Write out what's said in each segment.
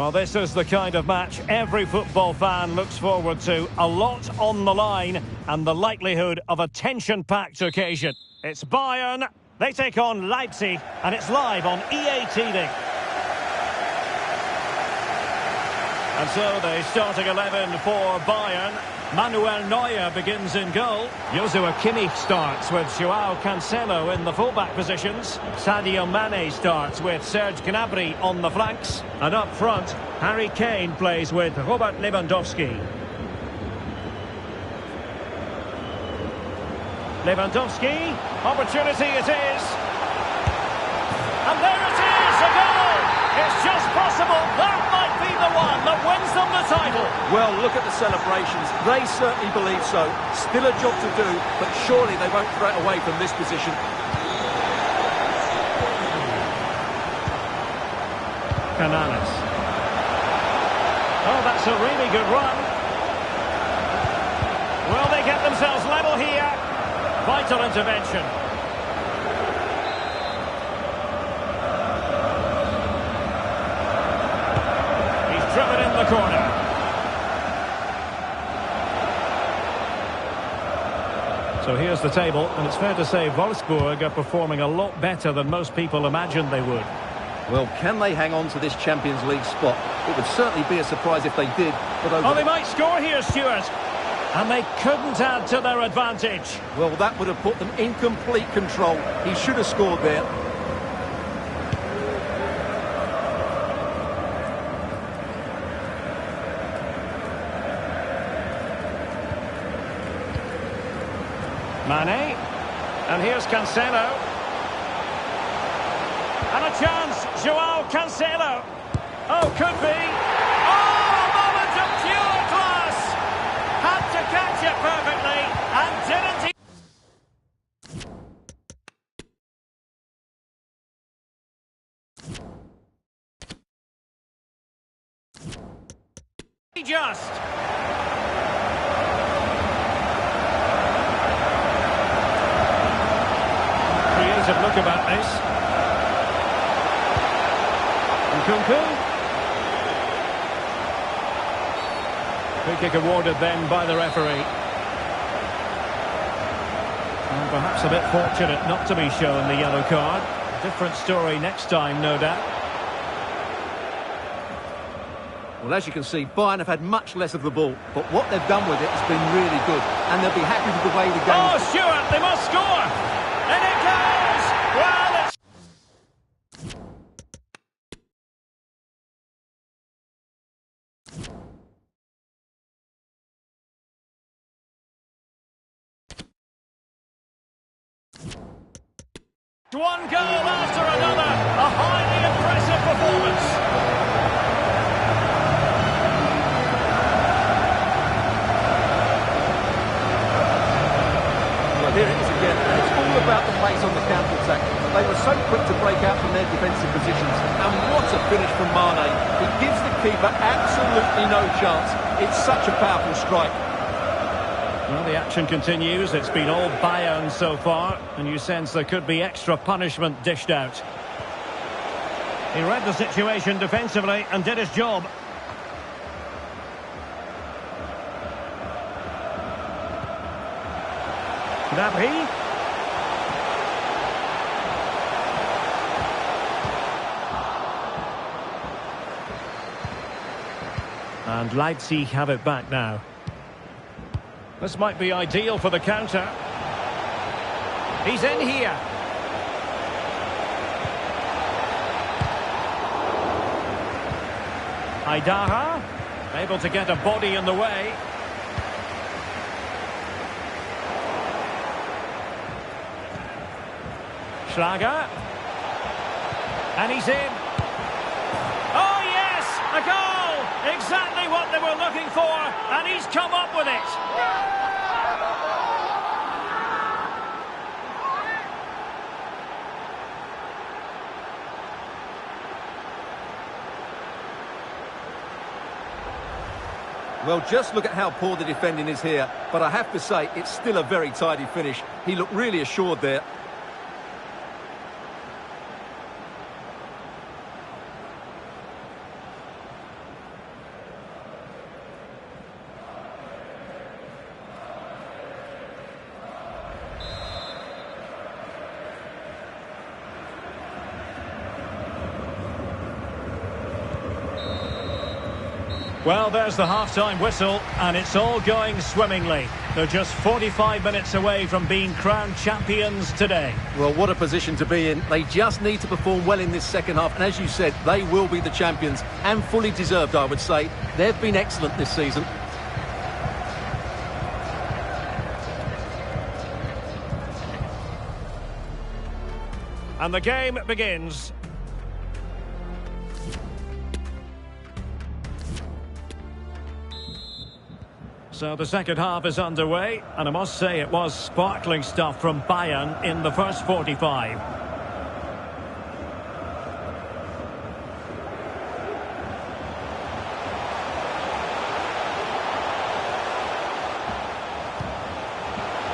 Well, this is the kind of match every football fan looks forward to. A lot on the line and the likelihood of a tension-packed occasion. It's Bayern, they take on Leipzig, and it's live on EA TV. And so the starting 11 for Bayern. Manuel Neuer begins in goal. Joshua Kimmich starts with Joao Cancelo in the fullback positions. Sadio Mane starts with Serge Gnabry on the flanks. And up front, Harry Kane plays with Robert Lewandowski. Lewandowski, opportunity it is. And there it is, a goal! It's just possible that might be the one that wins them the title. Well, look at the celebrations. They certainly believe so. Still a job to do, but surely they won't throw it away from this position. Canales. Oh, that's a really good run. Will they get themselves level here? Vital intervention. He's driven in the corner. So here's the table, and it's fair to say Wolfsburg are performing a lot better than most people imagined they would. Well, can they hang on to this Champions League spot? It would certainly be a surprise if they did. But they might score here, Stuart. And they couldn't add to their advantage. Well, that would have put them in complete control. He should have scored there. Mane. And here's Cancelo. And a chance, Joao Cancelo. Oh, could be. Oh, a moment of pure class. Had to catch it perfectly, and didn't he? Just. Creative look about this. Nkunku. Free kick awarded then by the referee. And perhaps a bit fortunate not to be shown the yellow card. Different story next time, no doubt. Well, as you can see, Bayern have had much less of the ball, but what they've done with it has been really good, and they'll be happy with the way the game... Oh, Stuart, they must score! And it goes! Well, it's... One goal after another, a highly impressive performance. Well, here it is again, and it's all about the pace on the counter-attack. They were so quick to break out from their defensive positions, and what a finish from Mane. He gives the keeper absolutely no chance. It's such a powerful strike. Well, the action continues. It's been all Bayern so far, and you sense there could be extra punishment dished out. He read the situation defensively and did his job. Gnabry. And Leipzig have it back now. This might be ideal for the counter. He's in here. Aidaha, able to get a body in the way. Schlager. And he's in. Oh, yes! A goal! Exactly what they were looking for, and he's come up with it. Well, just look at how poor the defending is here. But I have to say, it's still a very tidy finish. He looked really assured there. Well, there's the half-time whistle, and it's all going swimmingly. They're just 45 minutes away from being crowned champions today. Well, what a position to be in. They just need to perform well in this second half. And as you said, they will be the champions. And fully deserved, I would say. They've been excellent this season. And the game begins. So the second half is underway, and I must say it was sparkling stuff from Bayern in the first 45.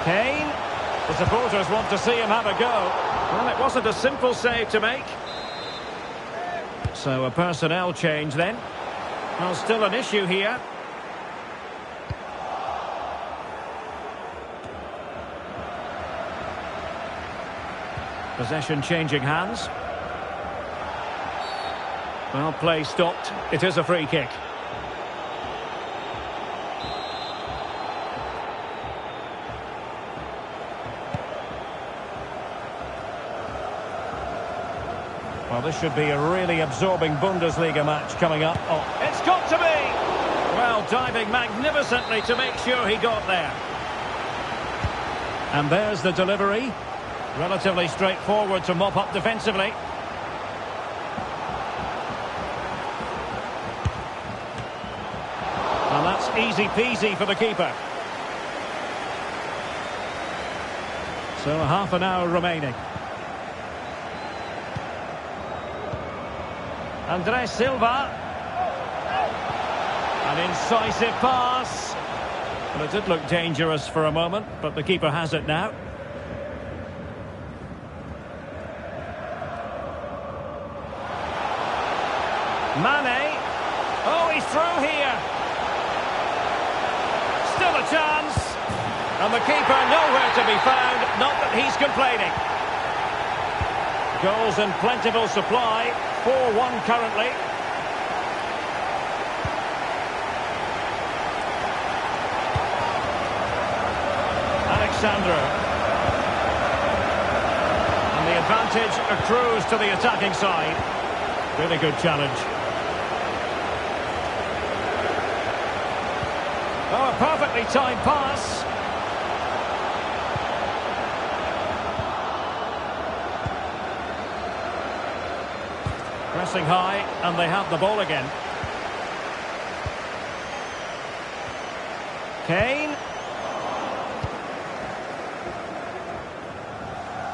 Kane, the supporters want to see him have a go. Well, it wasn't a simple save to make. So a personnel change then. Well, still an issue here. Possession changing hands. Well, play stopped. It is a free kick. Well, this should be a really absorbing Bundesliga match coming up. Oh, it's got to be! Well, diving magnificently to make sure he got there. And there's the delivery. Relatively straightforward to mop up defensively. And that's easy peasy for the keeper. So half an hour remaining. Andres Silva. An incisive pass. Well, it did look dangerous for a moment, but the keeper has it now. Mane. Oh, he's through here. Still a chance. And the keeper nowhere to be found. Not that he's complaining. Goals in plentiful supply. 4-1 currently. Alexandro. And the advantage accrues to the attacking side. Really good challenge. Oh, a perfectly timed pass. Pressing high, and they have the ball again. Kane.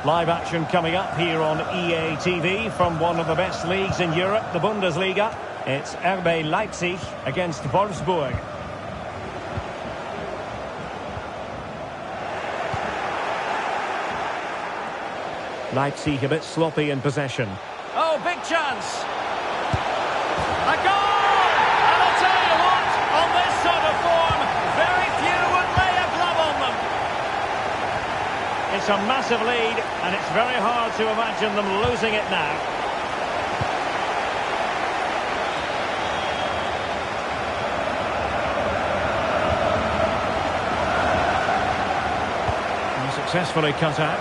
Live action coming up here on EA TV from one of the best leagues in Europe, the Bundesliga. It's RB Leipzig against Wolfsburg. Leipzig a bit sloppy in possession. Oh, big chance! A goal! And I'll tell you what, on this sort of form, very few would lay a glove on them. It's a massive lead, and it's very hard to imagine them losing it now. And successfully cut out.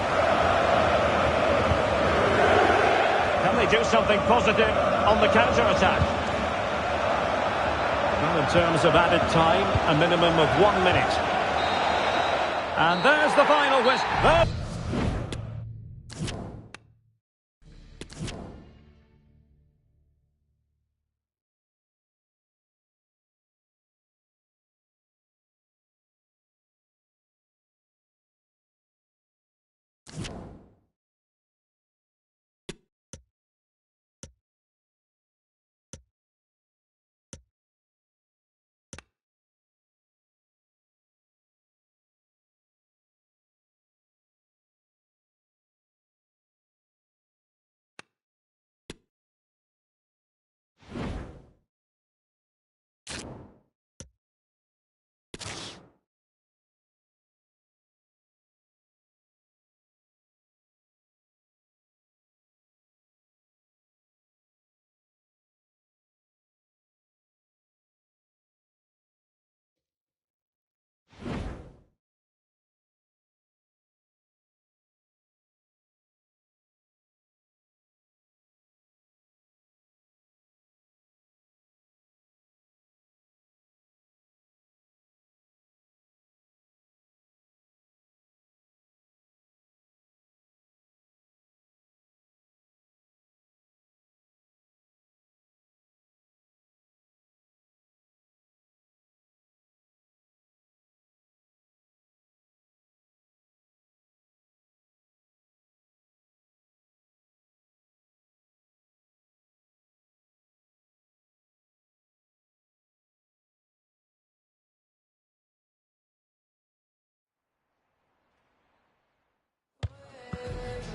Do something positive on the counter-attack. Well, in terms of added time, a minimum of 1 minute. And there's the final whistle.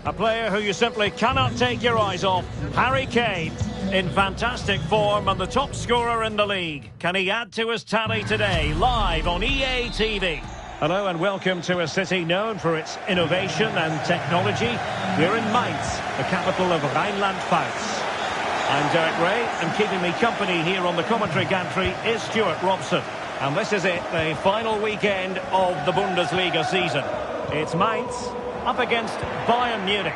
A player who you simply cannot take your eyes off, Harry Kane, in fantastic form and the top scorer in the league. Can he add to his tally today, live on EA TV? Hello and welcome to a city known for its innovation and technology. We're in Mainz, the capital of Rhineland-Pfalz. I'm Derek Ray, and keeping me company here on the commentary gantry is Stuart Robson. And this is it, the final weekend of the Bundesliga season. It's Mainz up against Bayern Munich.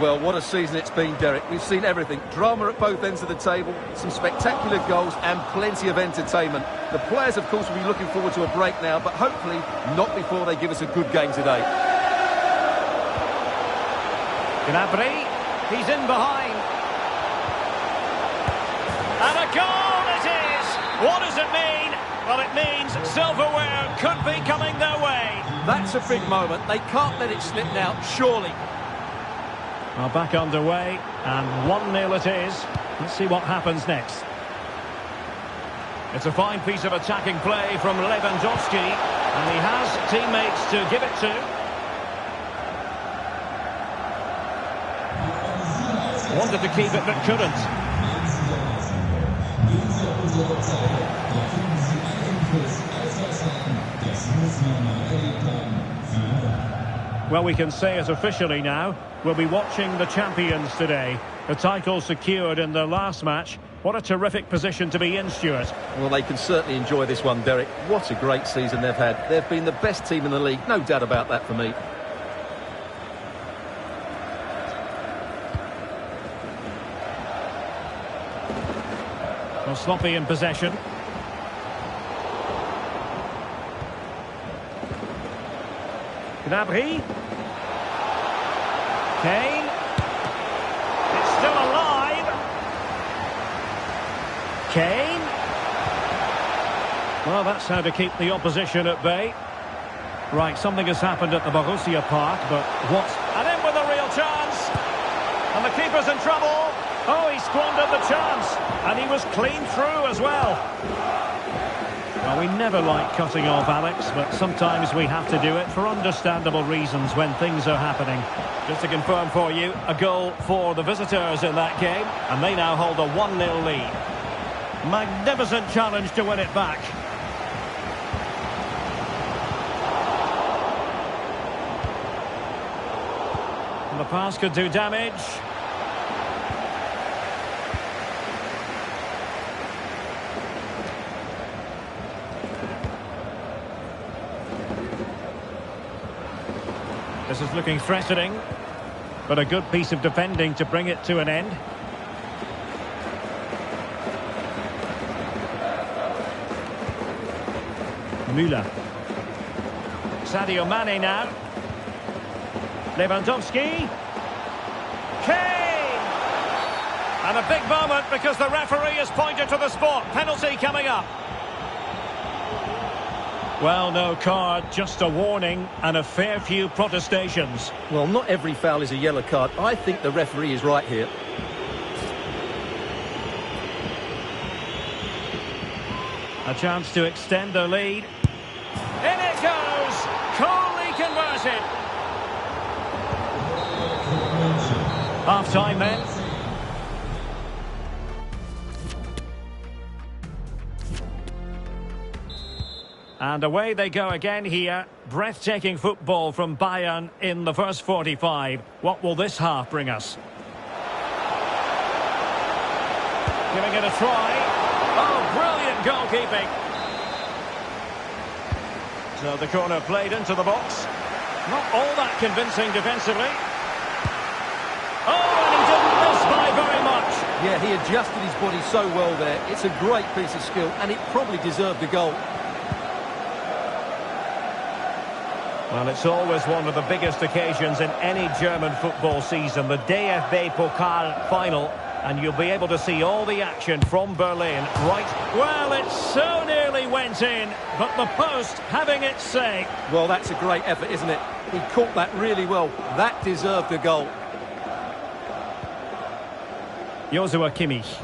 Well, what a season it's been, Derek. We've seen everything. Drama at both ends of the table, some spectacular goals and plenty of entertainment. The players, of course, will be looking forward to a break now, but hopefully not before they give us a good game today. Gnabry, he's in behind. And a goal it is! What does it mean? Well, it means silverware could be coming their way. That's a big moment. They can't let it slip now, surely. Well, back underway, and 1-0 it is. Let's see what happens next. It's a fine piece of attacking play from Lewandowski, and he has teammates to give it to. Wanted to keep it, but couldn't. Well, we can say it officially now. We'll be watching the champions today. The title secured in their last match. What a terrific position to be in, Stuart. Well, they can certainly enjoy this one, Derek. What a great season they've had. They've been the best team in the league, no doubt about that for me. Well, sloppy in possession. Gnabry. Kane. It's still alive. Kane. Well, that's how to keep the opposition at bay. Right, something has happened at the Borussia Park, but what? And in with a real chance. And the keeper's in trouble. Oh, he squandered the chance. And he was clean through as well. Well, we never like cutting off Alex, but sometimes we have to do it for understandable reasons when things are happening. Just to confirm for you, a goal for the visitors in that game, and they now hold a 1-0 lead. Magnificent challenge to win it back. And the pass could do damage. This is looking threatening, but a good piece of defending to bring it to an end. Müller. Sadio Mane now. Lewandowski. Kane! And a big moment because the referee has pointed to the spot. Penalty coming up. Well, no card, just a warning and a fair few protestations. Well, not every foul is a yellow card. I think the referee is right here. A chance to extend their lead. In it goes! Coolly converted. Half-time then. And away they go again here. Breathtaking football from Bayern in the first 45. What will this half bring us? Giving it a try. Oh, brilliant goalkeeping. So the corner played into the box. Not all that convincing defensively. Oh, and he didn't miss by very much. Yeah, he adjusted his body so well there. It's a great piece of skill, and it probably deserved a goal. Well, it's always one of the biggest occasions in any German football season, the DFB Pokal final, and you'll be able to see all the action from Berlin. Right, well, it so nearly went in, but the post having its say. Well, that's a great effort, isn't it? He caught that really well. That deserved a goal. Joshua Kimmich.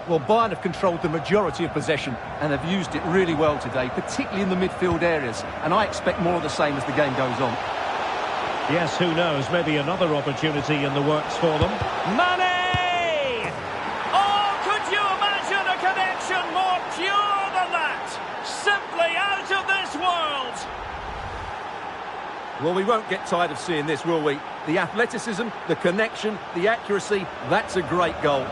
Well, Bayern have controlled the majority of possession and have used it really well today, particularly in the midfield areas. And I expect more of the same as the game goes on. Yes, who knows, maybe another opportunity in the works for them. Mane! Oh, could you imagine a connection more pure than that? Simply out of this world! Well, we won't get tired of seeing this, will we? The athleticism, the connection, the accuracy, that's a great goal.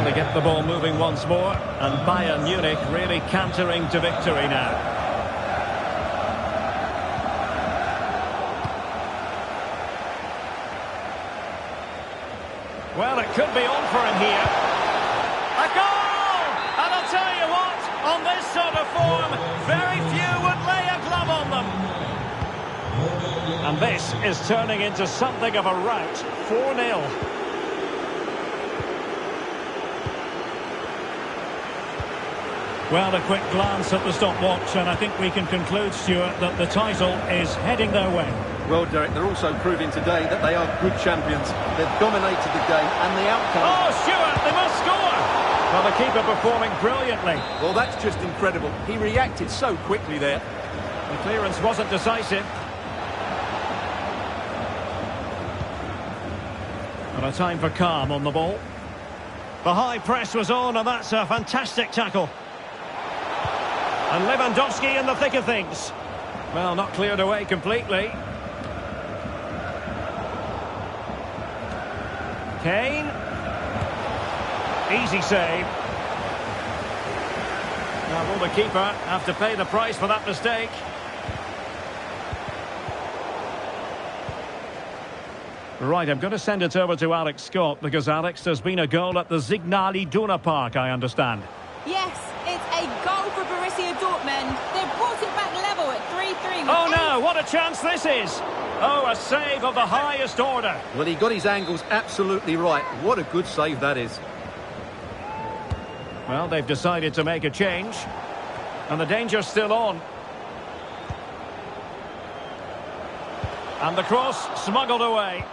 They get the ball moving once more, and Bayern Munich really cantering to victory now. Well, it could be on for him here. A goal! And I'll tell you what, on this sort of form, very few would lay a glove on them. And this is turning into something of a rout, 4-0. Well, a quick glance at the stopwatch, and I think we can conclude, Stuart, that the title is heading their way. Well, Derek, they're also proving today that they are good champions. They've dominated the game, and the outcome... Oh, Stuart, they must score! Well, the keeper performing brilliantly. Well, that's just incredible. He reacted so quickly there. The clearance wasn't decisive. And a time for calm on the ball. The high press was on, and that's a fantastic tackle. And Lewandowski in the thick of things. Well, not cleared away completely. Kane. Easy save. Now will the keeper have to pay the price for that mistake? Right, I'm going to send it over to Alex Scott, because, Alex, there's been a goal at the Signal Iduna Park, I understand. Yes, it's a goal for Borussia Dortmund. They've brought it back level at 3-3. Oh no, what a chance this is! Oh, a save of the highest order. Well, he got his angles absolutely right. What a good save that is. Well, they've decided to make a change. And the danger's still on. And the cross smuggled away.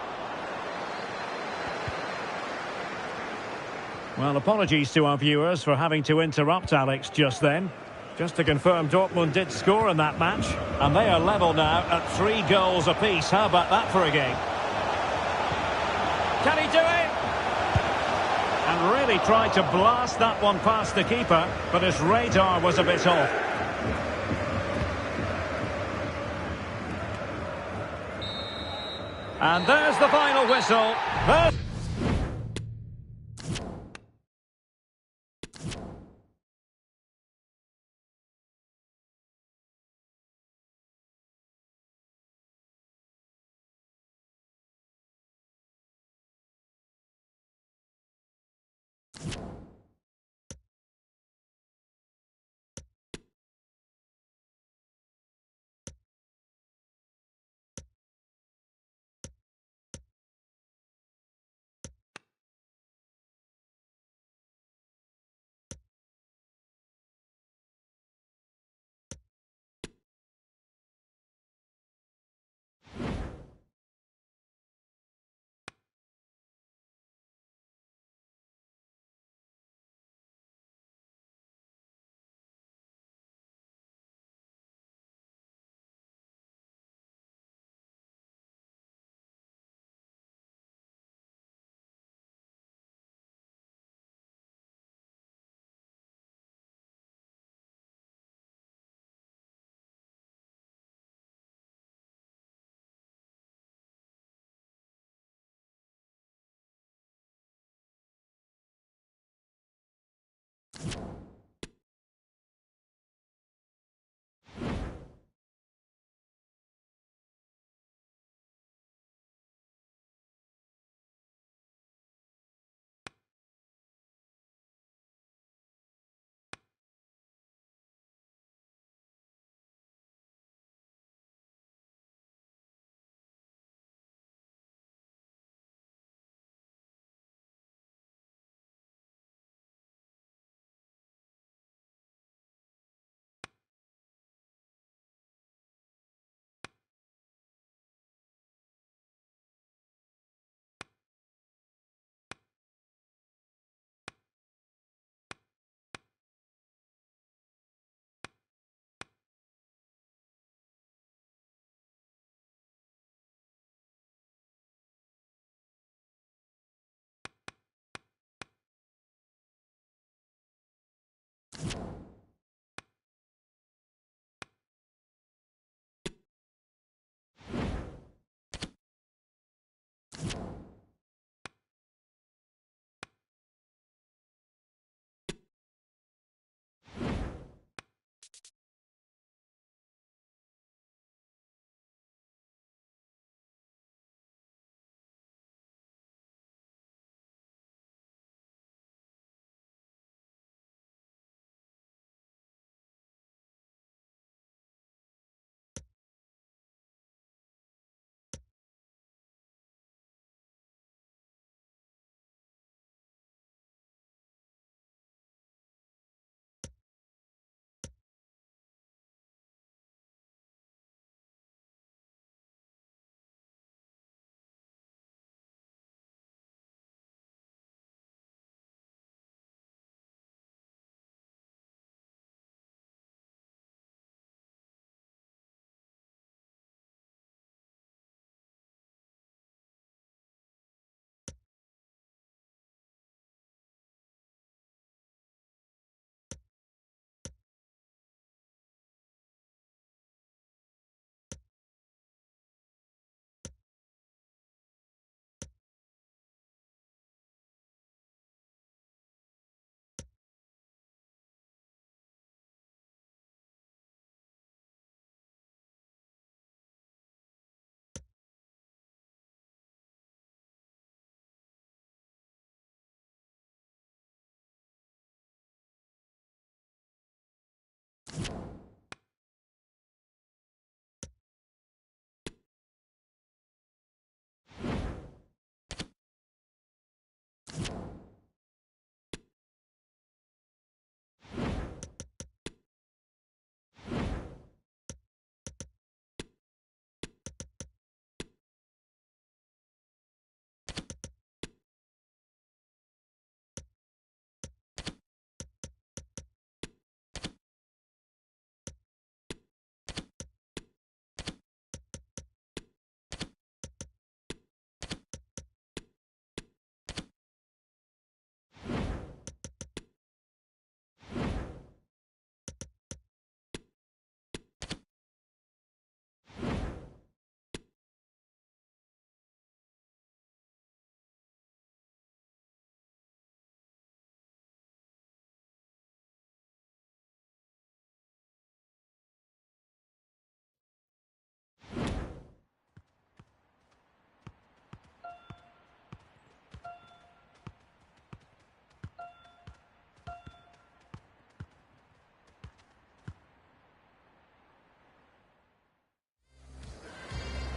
Well, apologies to our viewers for having to interrupt Alex just then. Just to confirm, Dortmund did score in that match, and they are level now at 3 goals apiece. How about that for a game? Can he do it? And really tried to blast that one past the keeper, but his radar was a bit off. And there's the final whistle.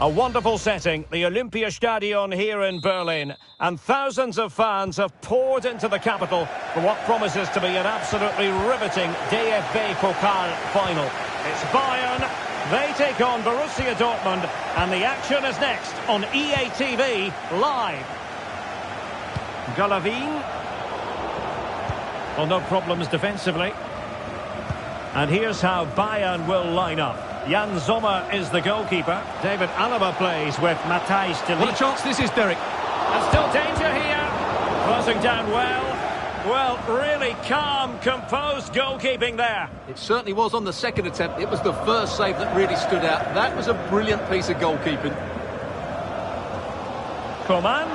A wonderful setting, the Olympiastadion here in Berlin. And thousands of fans have poured into the capital for what promises to be an absolutely riveting DFB Pokal final. It's Bayern, they take on Borussia Dortmund, and the action is next on EA TV Live. Golovin. Well, no problems defensively. And here's how Bayern will line up. Jan Sommer is the goalkeeper. David Alaba plays with Matthijs de Ligt. What a chance this is, Derek. And still danger here. Closing down well. Well, really calm, composed goalkeeping there. It certainly was on the second attempt. It was the first save that really stood out. That was a brilliant piece of goalkeeping. Coman.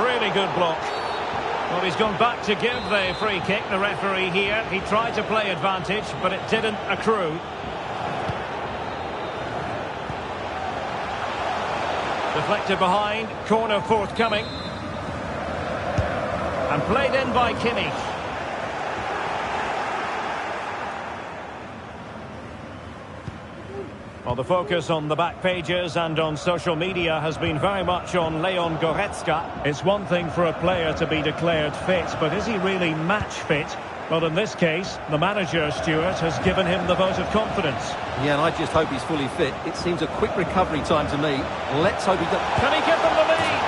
Really good block. Well, he's gone back to give the free kick, the referee here. He tried to play advantage, but it didn't accrue. Deflected behind, corner forthcoming. And played in by Kimmich. Well, the focus on the back pages and on social media has been very much on Leon Goretzka. It's one thing for a player to be declared fit, but is he really match fit? Well, in this case, the manager, Stuart, has given him the vote of confidence. Yeah, and I just hope he's fully fit. It seems a quick recovery time to me. Let's hope he does. Can he give them the lead?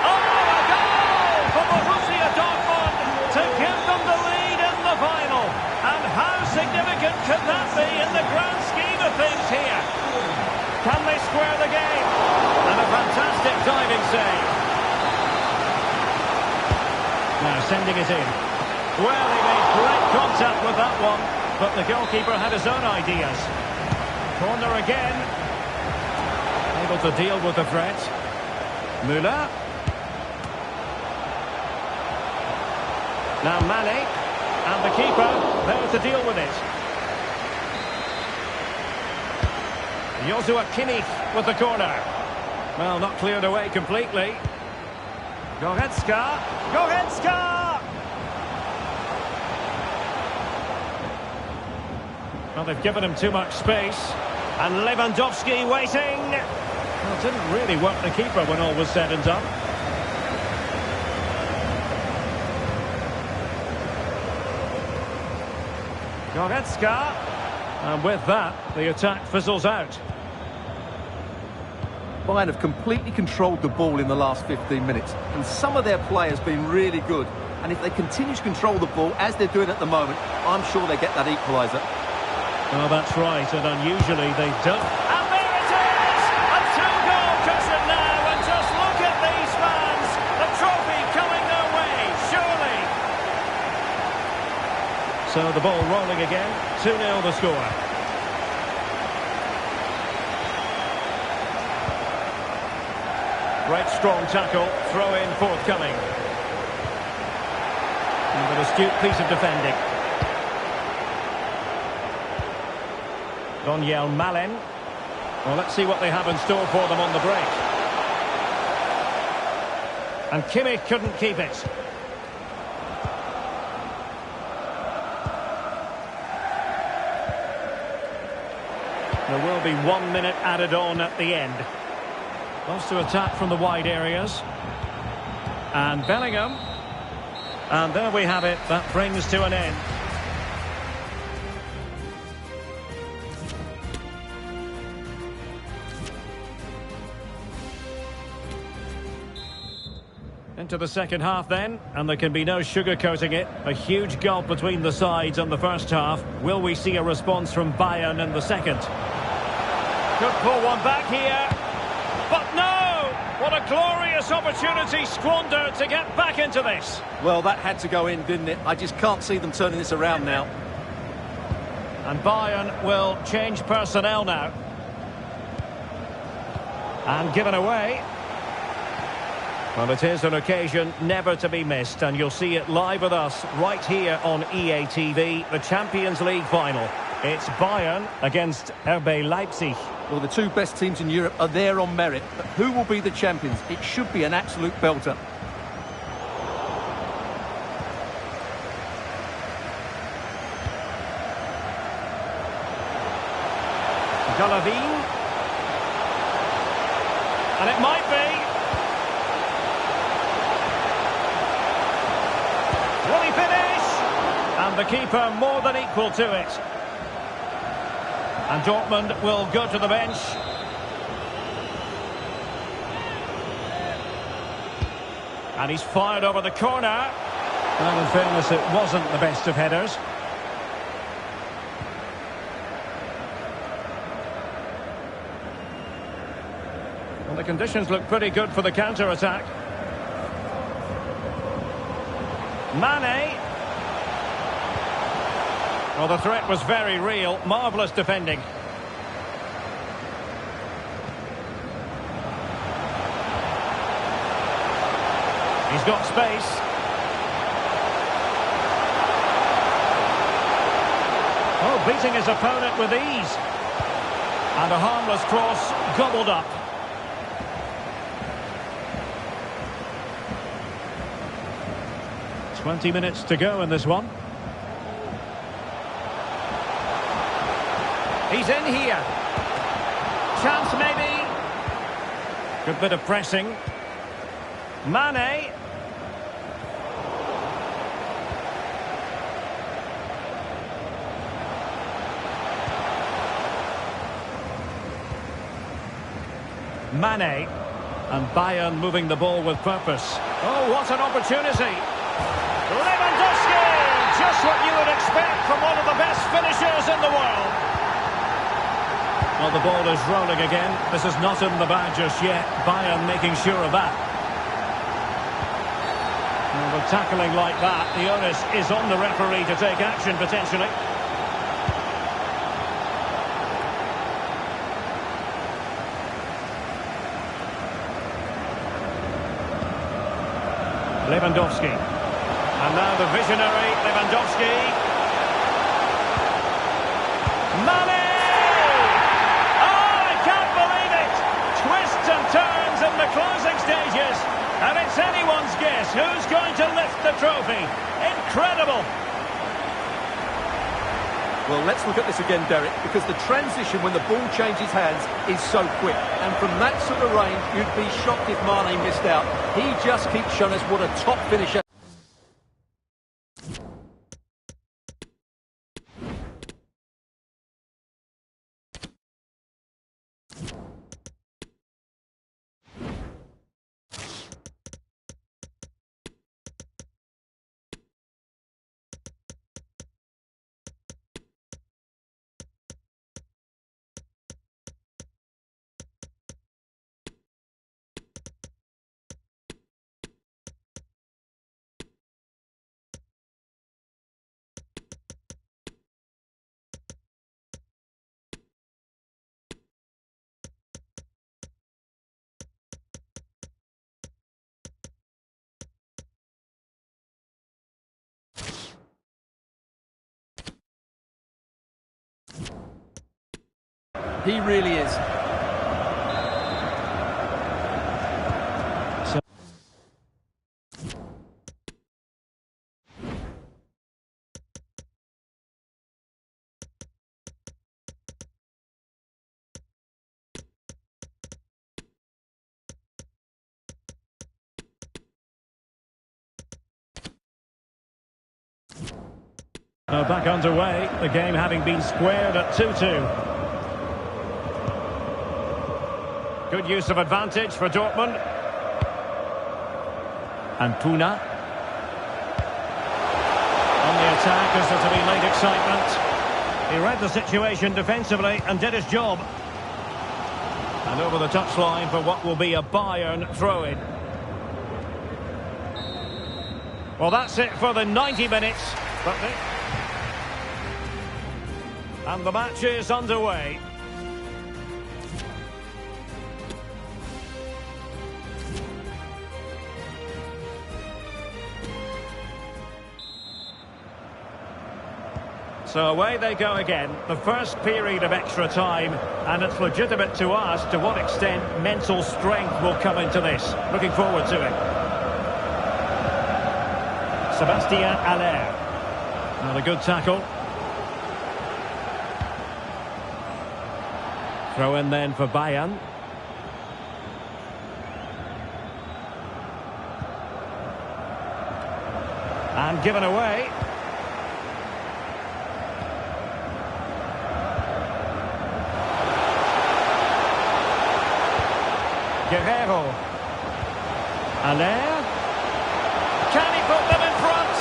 Oh, a goal for Borussia Dortmund to give them the lead in the final. And how significant could that be in the grand scheme of things here? Can they square the game? And a fantastic diving save. Now sending it in. Well, he made great contact with that one, but the goalkeeper had his own ideas. Corner again. Able to deal with the threat. Müller. Now Mane. And the keeper there to deal with it. Joshua Kimmich with the corner. Well, not cleared away completely. Goretzka. Goretzka! Well, they've given him too much space. And Lewandowski waiting. Well, it didn't really work the keeper when all was said and done. Goretzka. And with that, the attack fizzles out. Bayern have completely controlled the ball in the last 15 minutes. And some of their players have been really good. And if they continue to control the ball, as they're doing at the moment, I'm sure they get that equaliser. Well, that's right, and unusually they don't. And there it is! A two-goal cushion now, and just look at these fans! The trophy coming their way, surely! So the ball rolling again, 2-0 the score. Great strong tackle, throw-in forthcoming. And an astute piece of defending. Donyell Malen. Well, let's see what they have in store for them on the break. And Kimmich couldn't keep it. There will be 1 minute added on at the end. Wants to attack from the wide areas. And Bellingham. And there we have it. That brings to an end. Into the second half then, and there can be no sugarcoating it. A huge gulf between the sides on the first half. Will we see a response from Bayern in the second? Could pull one back here. But no! What a glorious opportunity squandered to get back into this. Well, that had to go in, didn't it? I just can't see them turning this around now. And Bayern will change personnel now. And given away. Well, it is an occasion never to be missed, and you'll see it live with us right here on EA TV, the Champions League final. It's Bayern against RB Leipzig. Well, the two best teams in Europe are there on merit, but who will be the champions? It should be an absolute belter. Golovin. And it might be. Will he finish? And the keeper more than equal to it. And Dortmund will go to the bench. And he's fired over the corner. Well, in fairness, it wasn't the best of headers. Well, the conditions look pretty good for the counter-attack. Mane. Well, the threat was very real. Marvellous defending. He's got space. Oh, beating his opponent with ease. And a harmless cross gobbled up. "20 minutes to go in this one. He's in here. Chance maybe. Good bit of pressing. Mane. Mane. And Bayern moving the ball with purpose. Oh, what an opportunity. Lewandowski! Just what you would expect from one of the best finishers in the world. Well, the ball is rolling again. This is not in the bag just yet. Bayern making sure of that. Well, with tackling like that, the onus is on the referee to take action, potentially. Lewandowski. And now the visionary Lewandowski. Mane! Oh, I can't believe it! Twists and turns in the closing stages. And it's anyone's guess who's going to lift the trophy. Incredible! Well, let's look at this again, Derek, because the transition when the ball changes hands is so quick. And from that sort of range, you'd be shocked if Mane missed out. He just keeps showing us what a top finisher. He really is. Now back underway, the game having been squared at 2-2. Good use of advantage for Dortmund. Antuna. On the attack, is there to be late excitement? He read the situation defensively and did his job. And over the touchline for what will be a Bayern throw-in. Well, that's it for the 90 minutes. And the match is underway. So away they go again, the first period of extra time, and it's legitimate to ask to what extent mental strength will come into this. Looking forward to it. Sebastian Aller. Not a good tackle. Throw in then for Bayern. And given away. Guerrero. Allaire. Can he put them in front?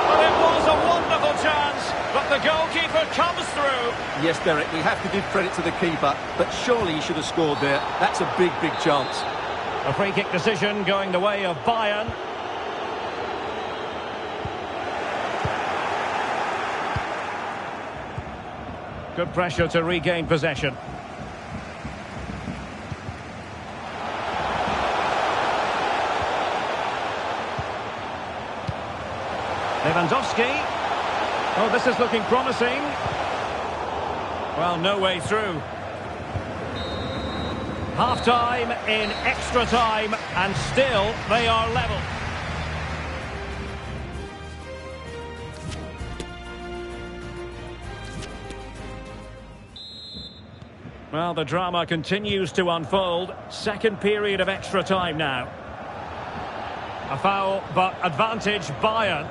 Well, it was a wonderful chance, but the goalkeeper comes through. Yes, Derek, we have to give credit to the keeper, but surely he should have scored there. That's a big, big chance. A free kick decision going the way of Bayern. Good pressure to regain possession. Lewandowski. Oh, this is looking promising. Well, no way through. Half-time in extra time, and still they are level. Well, the drama continues to unfold. Second period of extra time now. A foul, but advantage Bayern.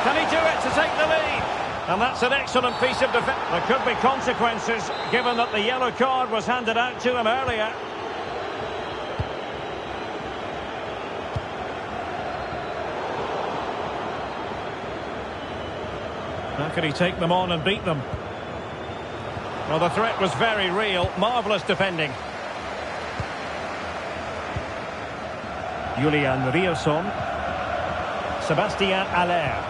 Can he do it to take the lead? And that's an excellent piece of defence. There could be consequences, given that the yellow card was handed out to him earlier. How could he take them on and beat them? Well, the threat was very real. Marvellous defending. Julian Rierson. Sebastian Allaire.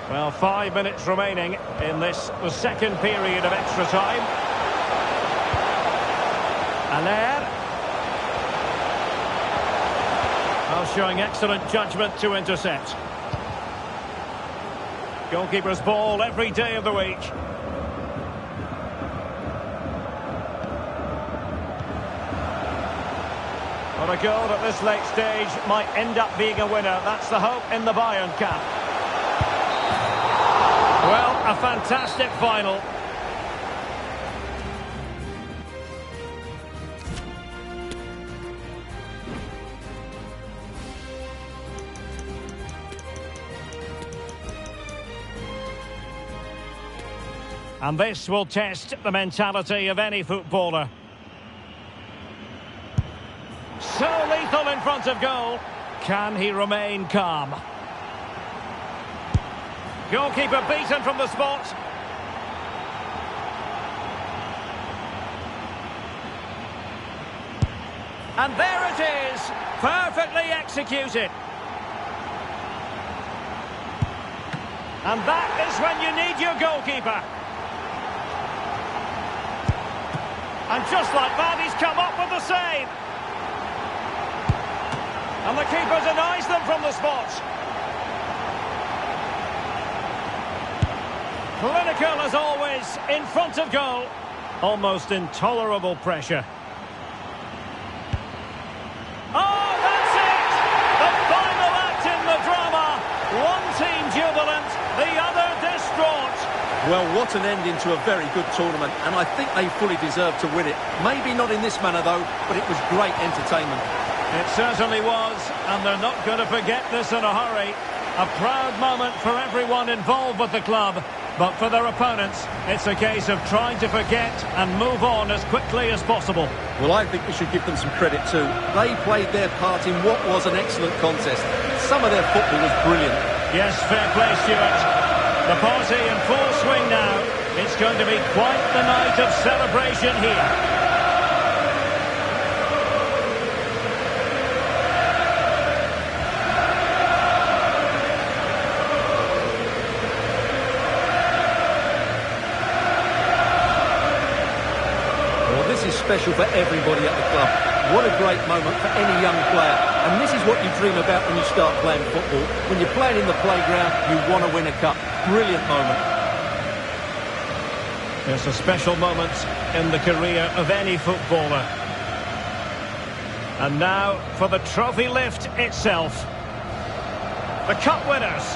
Well, 5 minutes remaining in this, the second period of extra time. Allaire. Well, showing excellent judgment to intercept. Goalkeeper's ball every day of the week. Well, a goal at this late stage might end up being a winner. That's the hope in the Bayern camp. Well, a fantastic final. And this will test the mentality of any footballer. So lethal in front of goal. Can he remain calm? Goalkeeper beaten from the spot. And there it is, perfectly executed. And that is when you need your goalkeeper. And just like that, he's come up with the save. And the keeper denies them from the spot. Clinical as always, in front of goal. Almost intolerable pressure. Oh, that's it! The final act in the drama. One team jubilant, the other distraught. Well, what an ending to a very good tournament, and I think they fully deserve to win it. Maybe not in this manner, though, but it was great entertainment. It certainly was, and they're not going to forget this in a hurry. A proud moment for everyone involved with the club, but for their opponents, it's a case of trying to forget and move on as quickly as possible. Well, I think we should give them some credit too. They played their part in what was an excellent contest. Some of their football was brilliant. Yes, fair play, Stuart. The party in full swing now. It's going to be quite the night of celebration here. This is special for everybody at the club. What a great moment for any young player. And this is what you dream about when you start playing football. When you're playing in the playground, you want to win a cup. Brilliant moment. It's a special moment in the career of any footballer. And now for the trophy lift itself. The cup winners.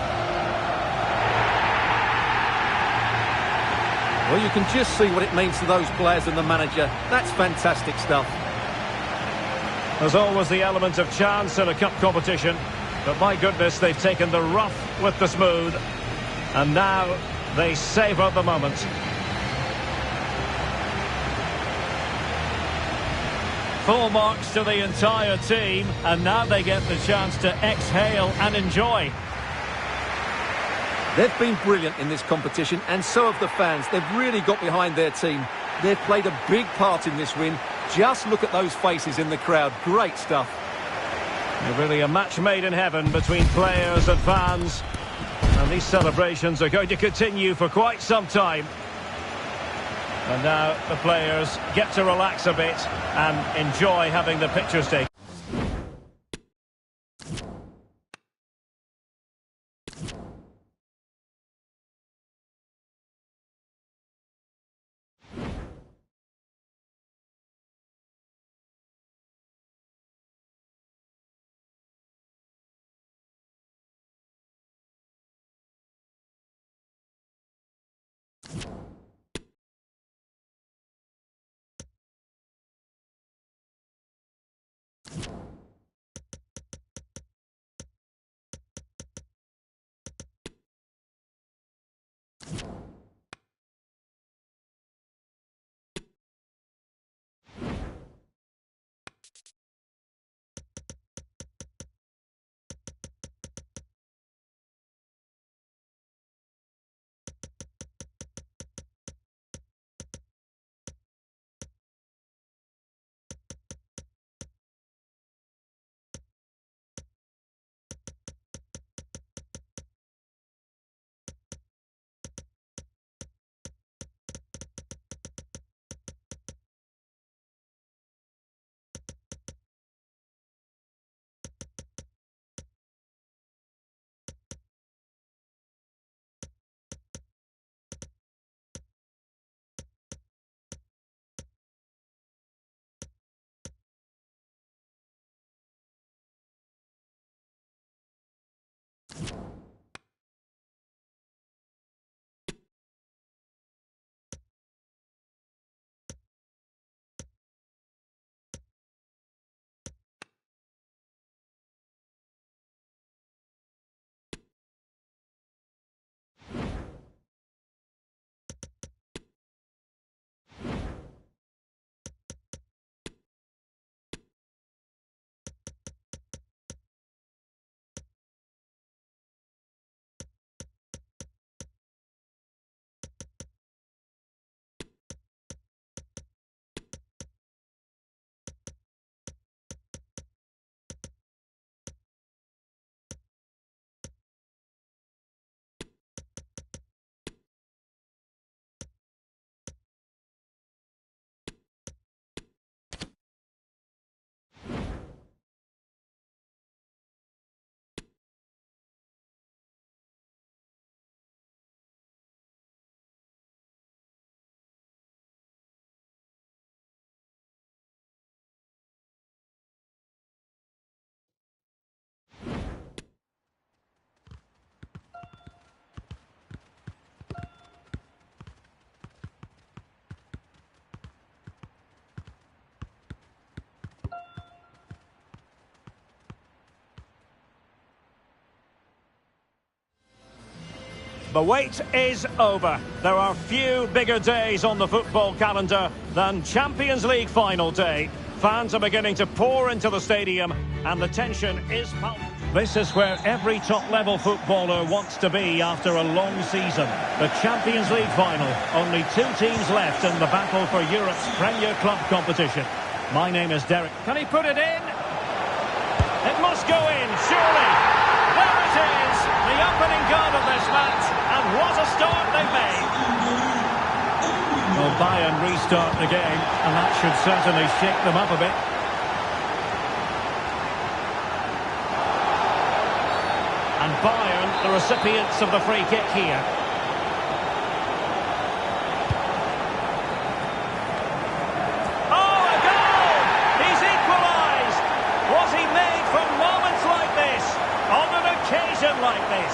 Well, you can just see what it means to those players and the manager. That's fantastic stuff. There's always the element of chance in a cup competition. But my goodness, they've taken the rough with the smooth. And now they savour the moment. Full marks to the entire team. And now they get the chance to exhale and enjoy. They've been brilliant in this competition, and so have the fans. They've really got behind their team. They've played a big part in this win. Just look at those faces in the crowd. Great stuff. Really a match made in heaven between players and fans. And these celebrations are going to continue for quite some time. And now the players get to relax a bit and enjoy having the pictures taken. The wait is over. There are few bigger days on the football calendar than Champions League final day. Fans are beginning to pour into the stadium and the tension is palpable. This is where every top-level footballer wants to be after a long season. The Champions League final. Only two teams left in the battle for Europe's Premier Club competition. My name is Derek. Can he put it in? It must go in, surely. There it is, the opening goal of this match, and what a start they've made. Well, Bayern restart the game, and that should certainly shake them up a bit. And Bayern, the recipients of the free kick here. Oh, a goal! He's equalised! Was he made for moments like this? On an occasion like this?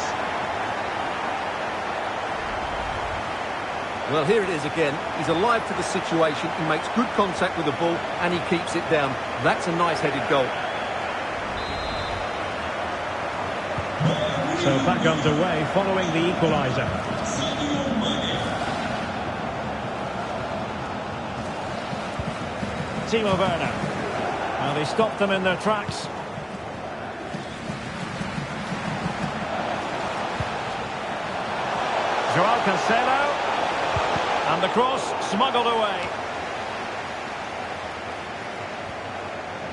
Well, here it is again. He's alive to the situation. He makes good contact with the ball and he keeps it down. That's a nice headed goal. So back underway following the equaliser. Timo Werner. Well, he stopped them in their tracks. Joao Cancelo. And the cross smuggled away.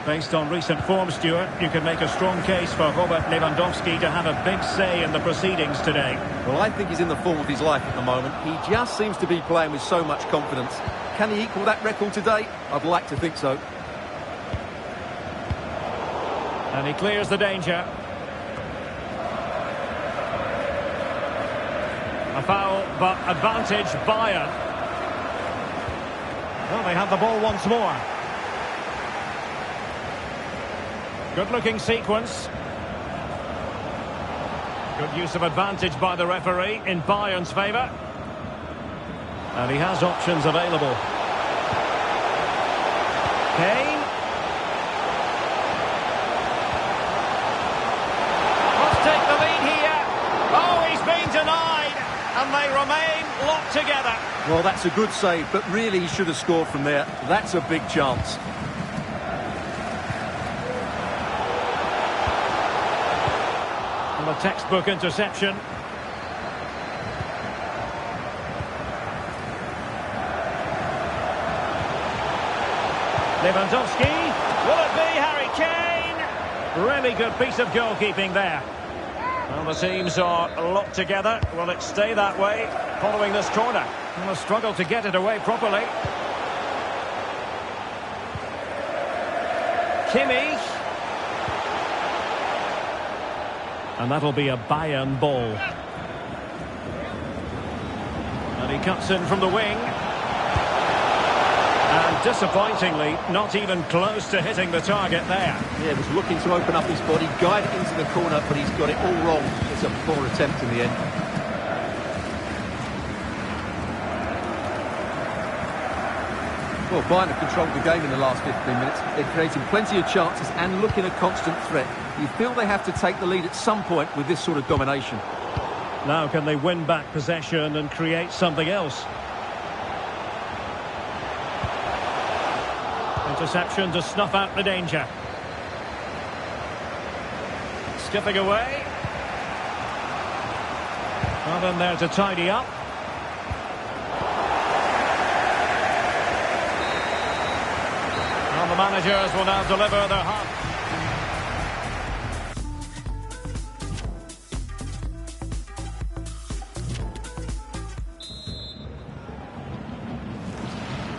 Based on recent form, Stuart, you can make a strong case for Robert Lewandowski to have a big say in the proceedings today. Well, I think he's in the form of his life at the moment. He just seems to be playing with so much confidence. Can he equal that record today? I'd like to think so. And he clears the danger. A foul, but advantage Bayern. Well, they have the ball once more. Good-looking sequence. Good use of advantage by the referee in Bayern's favour. And he has options available. Kane. Must take the lead here. Oh, he's been denied. And they remain locked together. Well, that's a good save, but really he should have scored from there. That's a big chance. And a textbook interception. Lewandowski. Will it be Harry Kane? Really good piece of goalkeeping there. Well, the teams are locked together. Will it stay that way following this corner? Will struggle to get it away properly. Kimmich. And that'll be a Bayern ball. And he cuts in from the wing. And disappointingly, not even close to hitting the target there. Yeah, he was looking to open up his body, guide it into the corner, but he's got it all wrong. It's a poor attempt in the end. Well, Bayern have controlled the game in the last 15 minutes. They're creating plenty of chances and looking a constant threat. You feel they have to take the lead at some point with this sort of domination. Now can they win back possession and create something else? Interception to snuff out the danger. Skipping away. Well, then there to tidy up. Well, the managers will now deliver their half.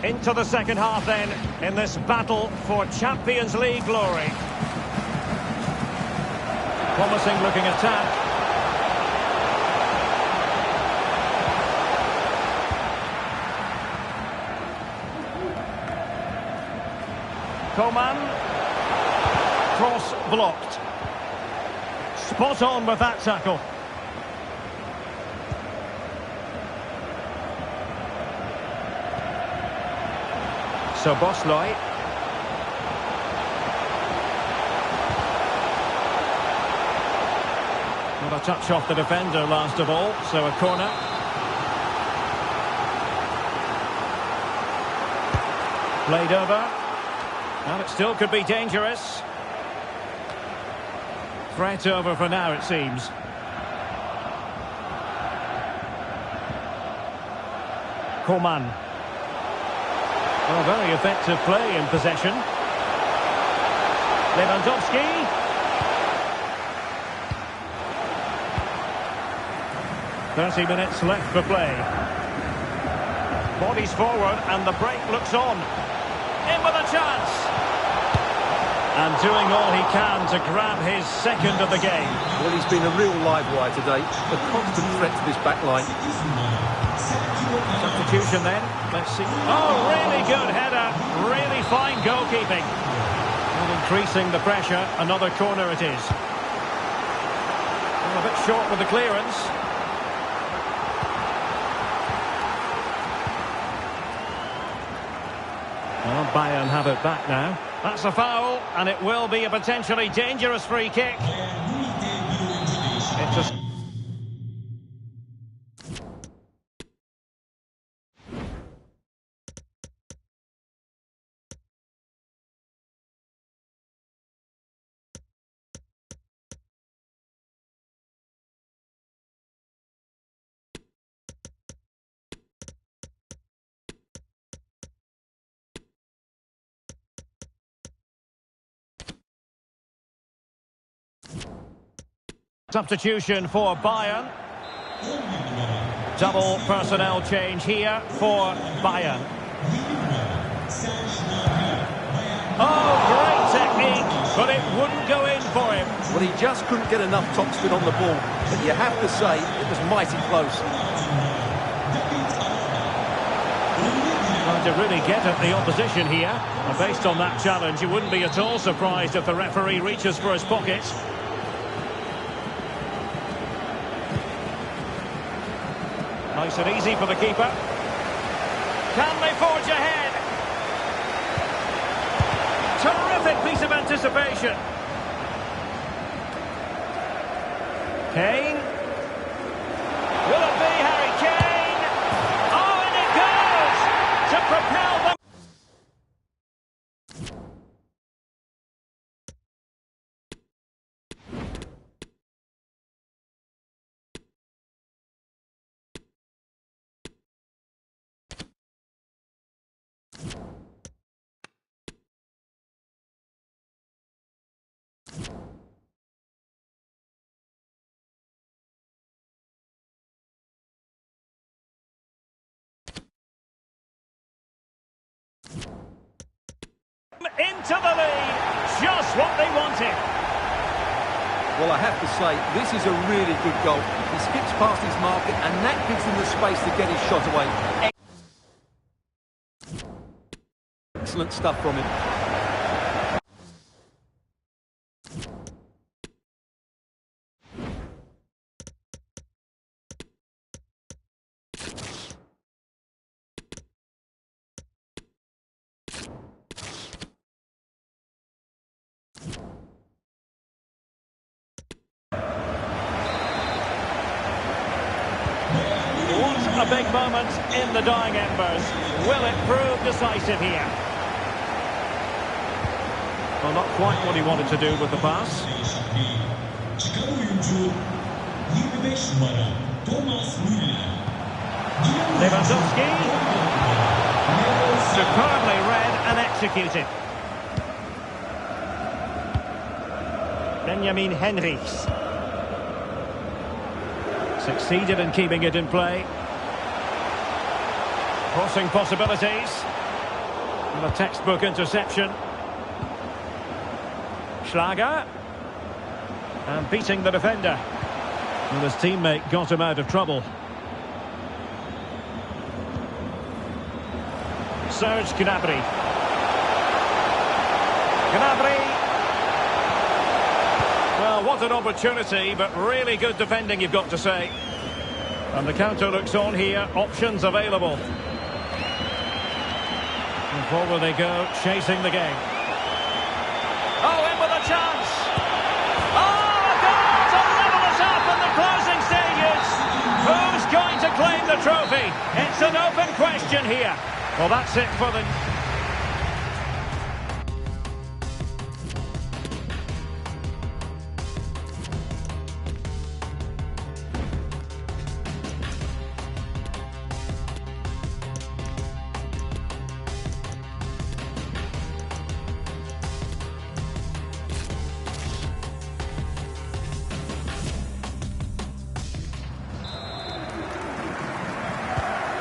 Into the second half then, in this battle for Champions League glory. Promising looking attack. Coman. Cross blocked. Spot on with that tackle. So Bosley. Not a touch off the defender last of all, so a corner. Played over. And it still could be dangerous. Threat over for now, it seems. Coman. Well, very effective play in possession. Lewandowski. "30 minutes left for play. Bodies forward and the break looks on. In with a chance. And doing all he can to grab his second of the game. Well, he's been a real live wire today. A constant threat to this back line. Substitution then. Let's see. Oh, really good header. Really fine goalkeeping. And increasing the pressure. Another corner it is. Well, a bit short with the clearance. Well, Bayern have it back now. That's a foul, and it will be a potentially dangerous free kick. It's a... Substitution for Bayern. Double personnel change here for Bayern. Oh, great technique, but it wouldn't go in for him. Well, he just couldn't get enough topspin on the ball, but you have to say it was mighty close. Trying to really get at the opposition here. And based on that challenge, you wouldn't be at all surprised if the referee reaches for his pocket. Nice and easy for the keeper. Can they forge ahead? Terrific piece of anticipation. Kane. Will it be Harry Kane? Oh, and it goes to propel them. Into the lead, just what they wanted. Well, I have to say, this is a really good goal. He skips past his marker, and that gives him the space to get his shot away. Excellent stuff from him. A big moment in the dying embers. Will it prove decisive here? Well, not quite what he wanted to do with the pass. Lewandowski. Superbly read and executed. Benjamin Henrichs. Succeeded in keeping it in play. Crossing possibilities. And a textbook interception. Schlager. And beating the defender. And his teammate got him out of trouble. Serge Gnabry. Gnabry. Well, what an opportunity, but really good defending, you've got to say. And the counter looks on here. Options available. And forward they go, chasing the game. Oh, in with a chance. Oh, a goal to level us up in the closing stages. Who's going to claim the trophy? It's an open question here. Well, that's it for the...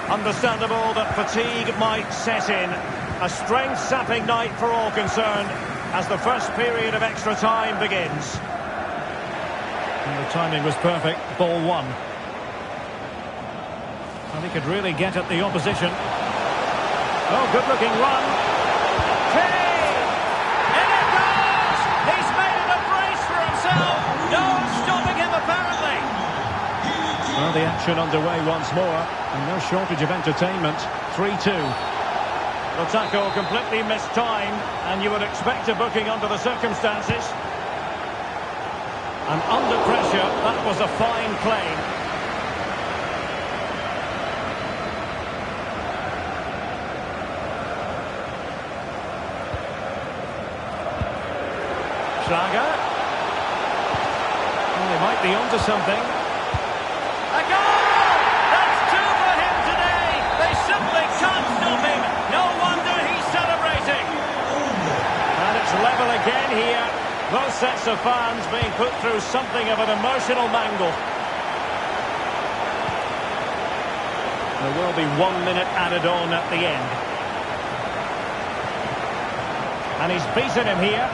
Understandable that fatigue might set in. A strength-sapping night for all concerned as the first period of extra time begins. And the timing was perfect. Ball one. And he could really get at the opposition. Oh, good-looking run. Kane! In it goes! He's made it a brace for himself. No stopping him, apparently. Well, the action underway once more, and no shortage of entertainment. 3-2. The tackle completely mistimed, and you would expect a booking under the circumstances. And under pressure, that was a fine claim. Schlager. Well, they might be onto something. A goal! That's two for him today! They simply can't stop him! No wonder he's celebrating! And it's level again here. Both sets of fans being put through something of an emotional mangle. There will be 1 minute added on at the end. And he's beaten him here.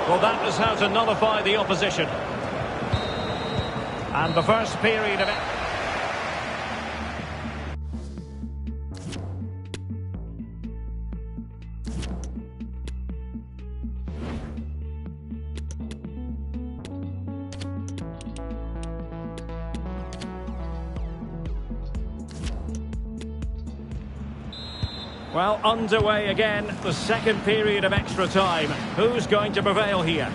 Well, that is how to nullify the opposition. And the first period of it. Well, underway again, the second period of extra time. Who's going to prevail here?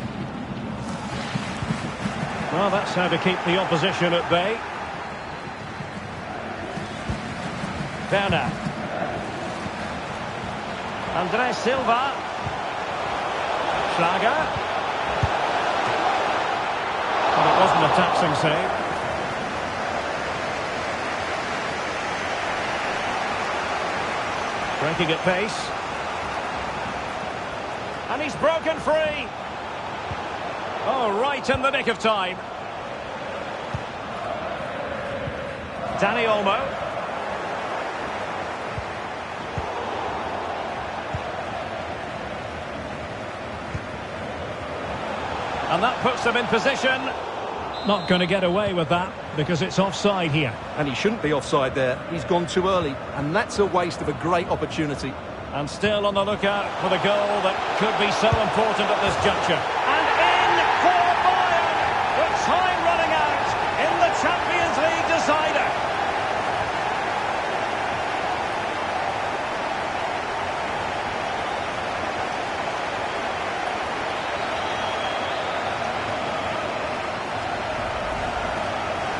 Well, that's how to keep the opposition at bay. Werner. Andres Silva. Schlager. Well, it wasn't a taxing save. Breaking at pace. And he's broken free. Oh, right in the nick of time. Danny Olmo. And that puts them in position. Not going to get away with that because it's offside here. And he shouldn't be offside there. He's gone too early, and that's a waste of a great opportunity. And still on the lookout for the goal that could be so important at this juncture. And in for Bayern, with time running out in the Champions League decider.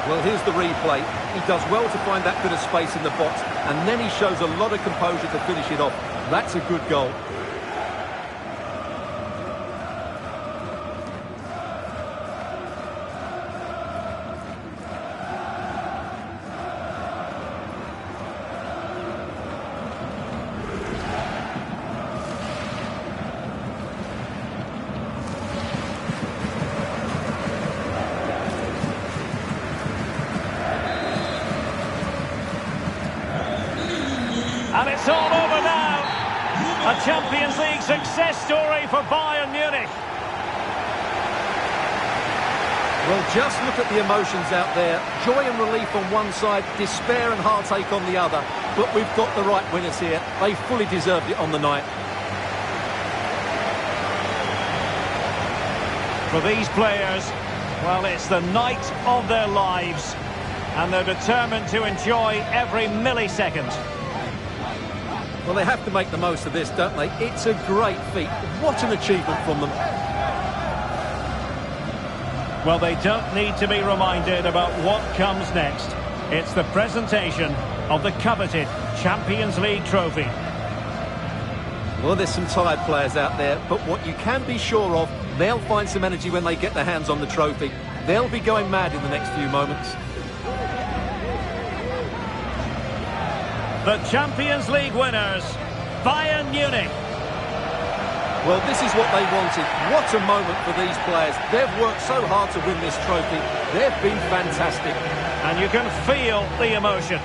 Well, here's the replay. He does well to find that bit of space in the box, and then he shows a lot of composure to finish it off. That's a good goal. And it's all over now. A Champions League success story for Bayern Munich. Well, just look at the emotions out there. Joy and relief on one side, despair and heartache on the other. But we've got the right winners here. They fully deserved it on the night. For these players, well, it's the night of their lives. And they're determined to enjoy every millisecond. Well, they have to make the most of this, don't they? It's a great feat. What an achievement from them. Well, they don't need to be reminded about what comes next. It's the presentation of the coveted Champions League trophy. Well, there's some tired players out there, but what you can be sure of, they'll find some energy when they get their hands on the trophy. They'll be going mad in the next few moments. The Champions League winners, Bayern Munich. Well, this is what they wanted. What a moment for these players. They've worked so hard to win this trophy. They've been fantastic. And you can feel the emotion.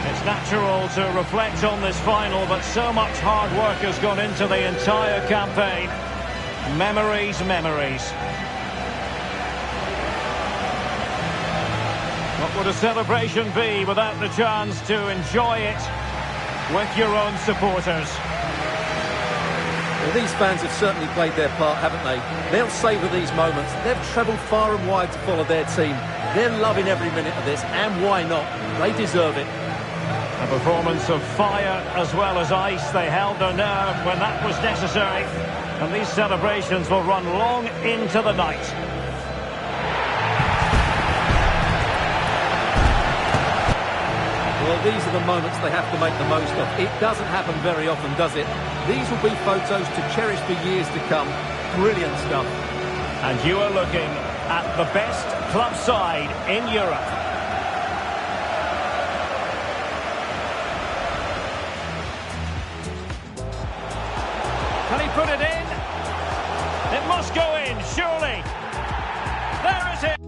It's natural to reflect on this final, but so much hard work has gone into the entire campaign. Memories, memories. What would a celebration be without the chance to enjoy it with your own supporters? Well, these fans have certainly played their part, haven't they? They'll savour these moments. They've travelled far and wide to follow their team. They're loving every minute of this, and why not? They deserve it. A performance of fire as well as ice. They held their nerve when that was necessary. And these celebrations will run long into the night. Well, these are the moments they have to make the most of. It doesn't happen very often, does it? These will be photos to cherish for years to come. Brilliant stuff. And you are looking at the best club side in Europe. Can he put it in? It must go in, surely. There it is.